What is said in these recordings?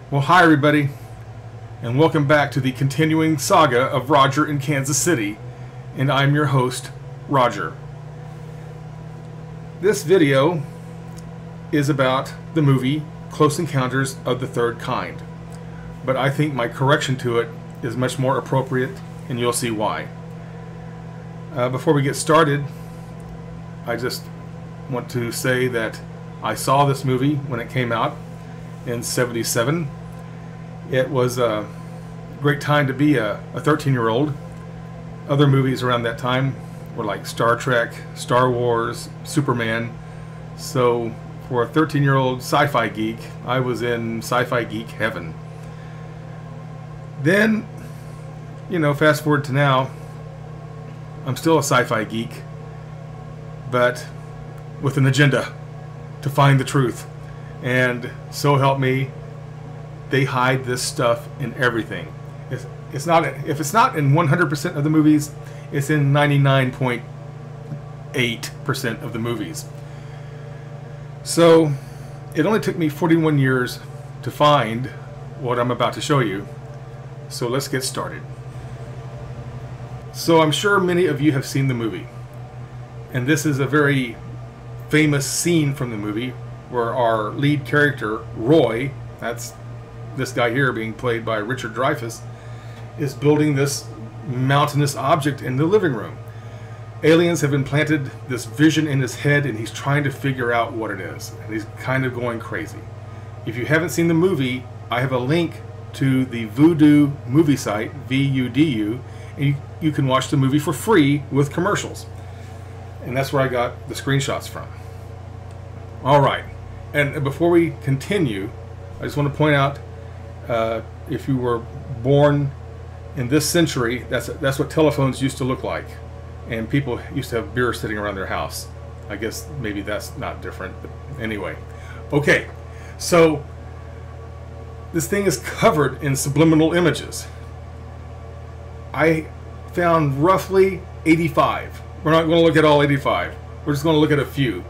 Well, hi everybody, and welcome back to the continuing saga of Roger in Kansas City, and I'm your host, Roger. This video is about the movie Close Encounters of the Third Kind, but I think my correction to it is much more appropriate, and you'll see why. Before we get started, I just want to say that I saw this movie when it came out in '77. It was a great time to be a 13-year-old. Other movies around that time were like Star Trek, Star Wars, Superman. So for a 13-year-old sci-fi geek, I was in sci-fi geek heaven. Then, fast forward to now, I'm still a sci-fi geek, but with an agenda to find the truth. And so help me, they hide this stuff in everything. It's not, if it's not in 100% of the movies, it's in 99.8% of the movies. So it only took me 41 years to find what I'm about to show you. So let's get started. So I'm sure many of you have seen the movie, and this is a very famous scene from the movie where our lead character, Roy, that's this guy here being played by Richard Dreyfuss, is building this mountainous object in the living room. Aliens have implanted this vision in his head, and he's trying to figure out what it is, and he's kind of going crazy. If you haven't seen the movie, I have a link to the Vudu movie site, VUDU, and you can watch the movie for free with commercials. And that's where I got the screenshots from. Alright, and before we continue, I just want to point out, if you were born in this century, that's what telephones used to look like. And people used to have beer sitting around their house. I guess maybe that's not different, but anyway. Okay, so this thing is covered in subliminal images. I found roughly 85. We're not going to look at all 85. We're just going to look at a few,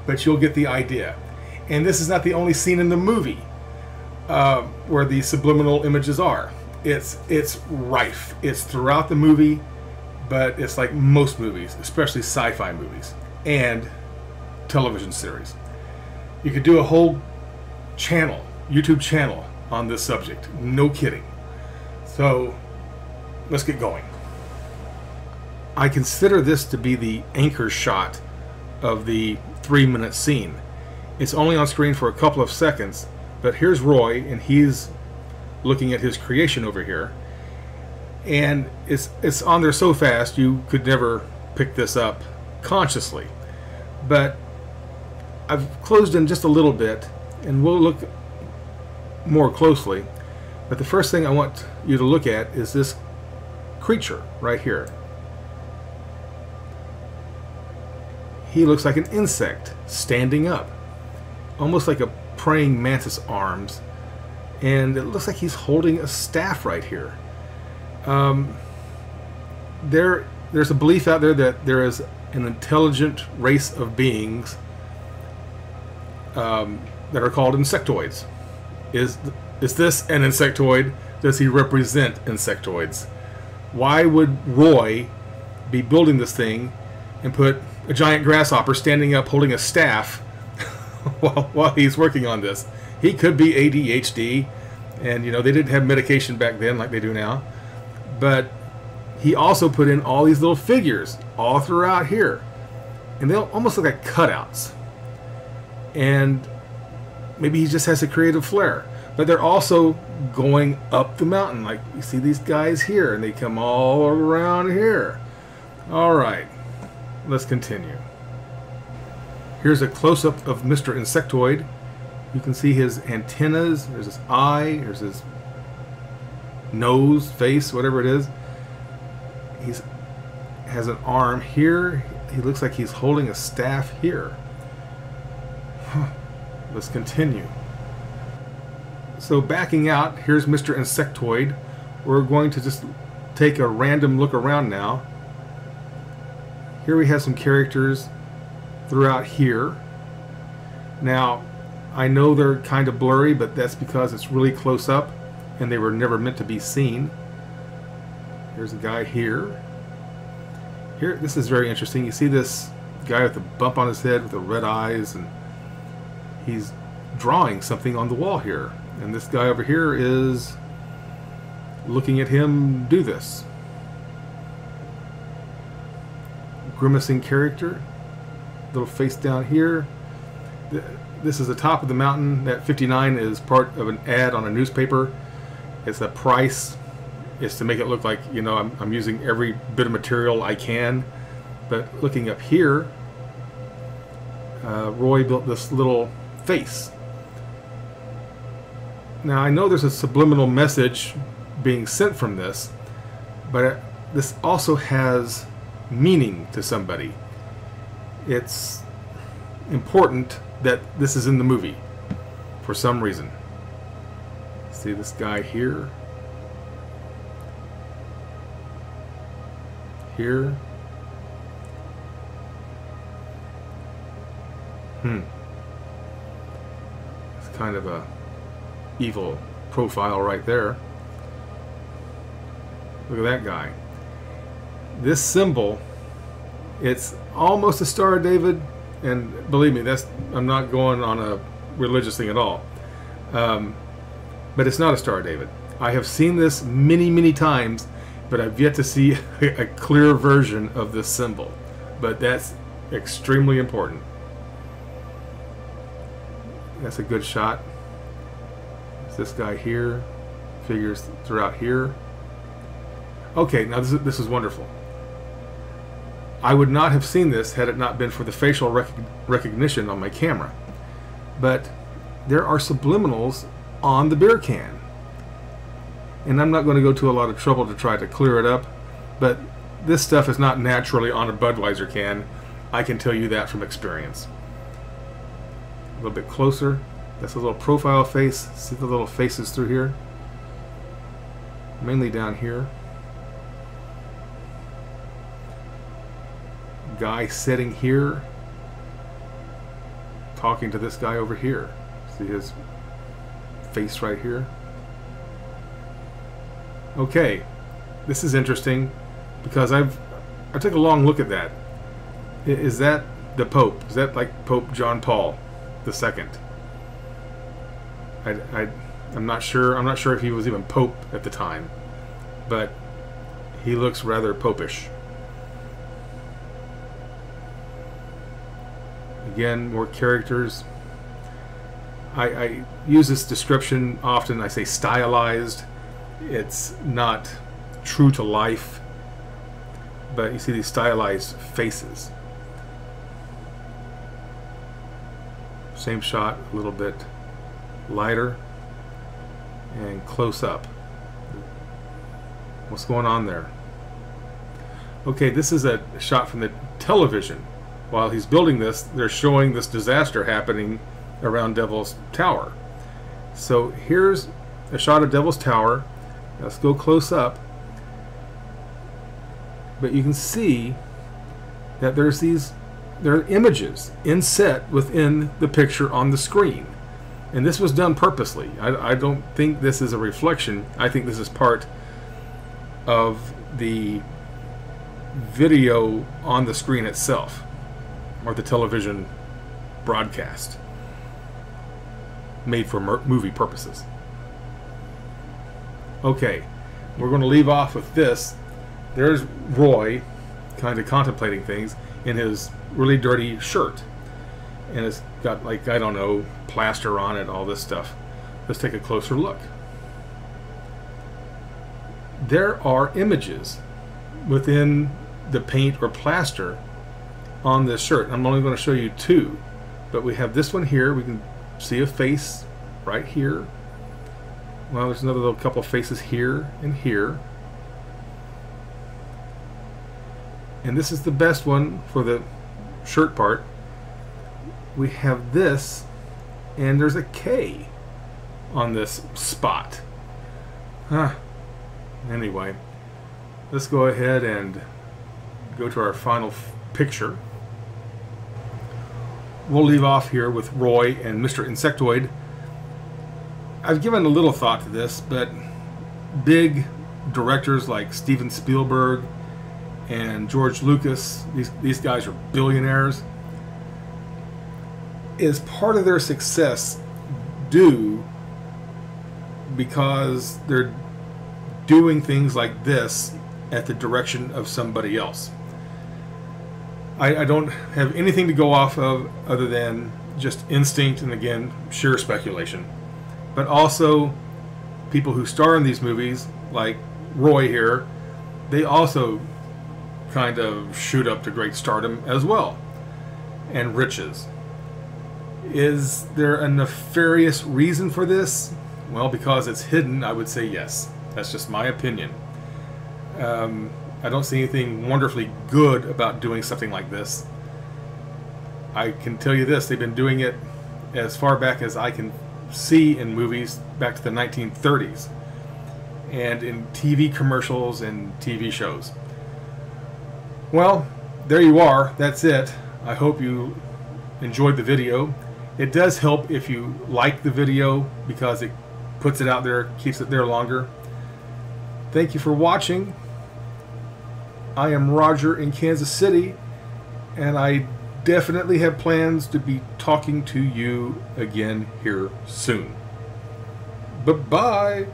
but you'll get the idea. And this is not the only scene in the movie where the subliminal images are. It's rife. It's throughout the movie, but it's like most movies, especially sci-fi movies and television series. You could do a whole channel, YouTube channel, on this subject. No kidding. So let's get going. I consider this to be the anchor shot of the 3-minute scene. It's only on screen for a couple of seconds, but here's Roy, and he's looking at his creation over here, and it's on there so fast you could never pick this up consciously. But I've closed in just a little bit, and we'll look more closely. But the first thing I want you to look at is this creature right here. He looks like an insect standing up, almost like a praying mantis arms, and it looks like he's holding a staff right here. There's a belief out there that there is an intelligent race of beings that are called insectoids. Is this an insectoid? Does he represent insectoids? Why would Roy be building this thing and put a giant grasshopper standing up holding a staff while he's working on this? He could be ADHD, and they didn't have medication back then like they do now. But he also put in all these little figures all throughout here, and they almost look like cutouts. And maybe he just has a creative flair. But they're also going up the mountain. Like you see these guys here, and they come all around here. Alright, let's continue. Here's a close-up of Mr. Insectoid. You can see his antennas. There's his eye. There's his nose, face, whatever it is. He has an arm here. He looks like he's holding a staff here. Let's continue. So backing out, here's Mr. Insectoid. We're going to just take a random look around now. Here we have some characters throughout here. Now, I know they're kind of blurry, but that's because it's really close up and they were never meant to be seen. Here's a guy here. Here, this is very interesting. You see this guy with a bump on his head with the red eyes, and he's drawing something on the wall here. And this guy over here is looking at him do this. Grimacing character. Little face down here. This is the top of the mountain. That 59 is part of an ad on a newspaper. It's the price. It's to make it look like, you know, I'm using every bit of material I can. But looking up here, Roy built this little face. Now I know there's a subliminal message being sent from this, but this also has meaning to somebody. It's important that this is in the movie for some reason. See this guy here? Here? It's kind of a evil profile right there. Look at that guy. This symbol, it's almost a Star of David, and believe me, I'm not going on a religious thing at all. But it's not a Star of David. I have seen this many, many times, but I've yet to see a clear version of this symbol. But that's extremely important. That's a good shot. There's this guy here. Figures throughout here. Okay, now this is wonderful. I would not have seen this had it not been for the facial recognition on my camera. But there are subliminals on the beer can. And I'm not going to go to a lot of trouble to try to clear it up, but this stuff is not naturally on a Budweiser can. I can tell you that from experience. A little bit closer. That's a little profile face. See the little faces through here? Mainly down here. Guy sitting here, talking to this guy over here. See his face right here? Okay, this is interesting because I took a long look at that. Is that the Pope? Is that like Pope John Paul II? I'm not sure. I'm not sure if he was even Pope at the time, but he looks rather popish. Again, more characters. I use this description often. I say stylized. It's not true to life, but you see these stylized faces. Same shot, a little bit lighter and close up. What's going on there? Okay, this is a shot from the television. While he's building this, they're showing this disaster happening around Devil's Tower. So here's a shot of Devil's Tower. Let's go close up. But you can see that there are images inset within the picture on the screen. And this was done purposely. I don't think this is a reflection. I think this is part of the video on the screen itself, or the television broadcast made for movie purposes. Okay, we're going to leave off with this. There's Roy kind of contemplating things in his really dirty shirt, and it's got, like, I don't know, plaster on it, all this stuff. Let's take a closer look. There are images within the paint or plaster on this shirt. I'm only going to show you two, but we have this one here. We can see a face right here. Well, there's another little couple faces here and here. And this is the best one for the shirt part. We have this, and there's a K on this spot. Anyway, let's go ahead and go to our final picture. We'll leave off here with Roy and Mr. Insectoid. I've given a little thought to this, but big directors like Steven Spielberg and George Lucas, these guys are billionaires. Is part of their success due because they're doing things like this at the direction of somebody else? I don't have anything to go off of other than just instinct and, again, sheer speculation. But also, people who star in these movies, like Roy here, they also kind of shoot up to great stardom as well, and riches. Is there a nefarious reason for this? Well, because it's hidden, I would say yes. That's just my opinion. I don't see anything wonderfully good about doing something like this. I can tell you this, they've been doing it as far back as I can see in movies, back to the 1930s, and in TV commercials and TV shows. Well, there you are. That's it. I hope you enjoyed the video. It does help if you like the video because it puts it out there, keeps it there longer. Thank you for watching. I am Roger in Kansas City, and I definitely have plans to be talking to you again here soon. Bye-bye.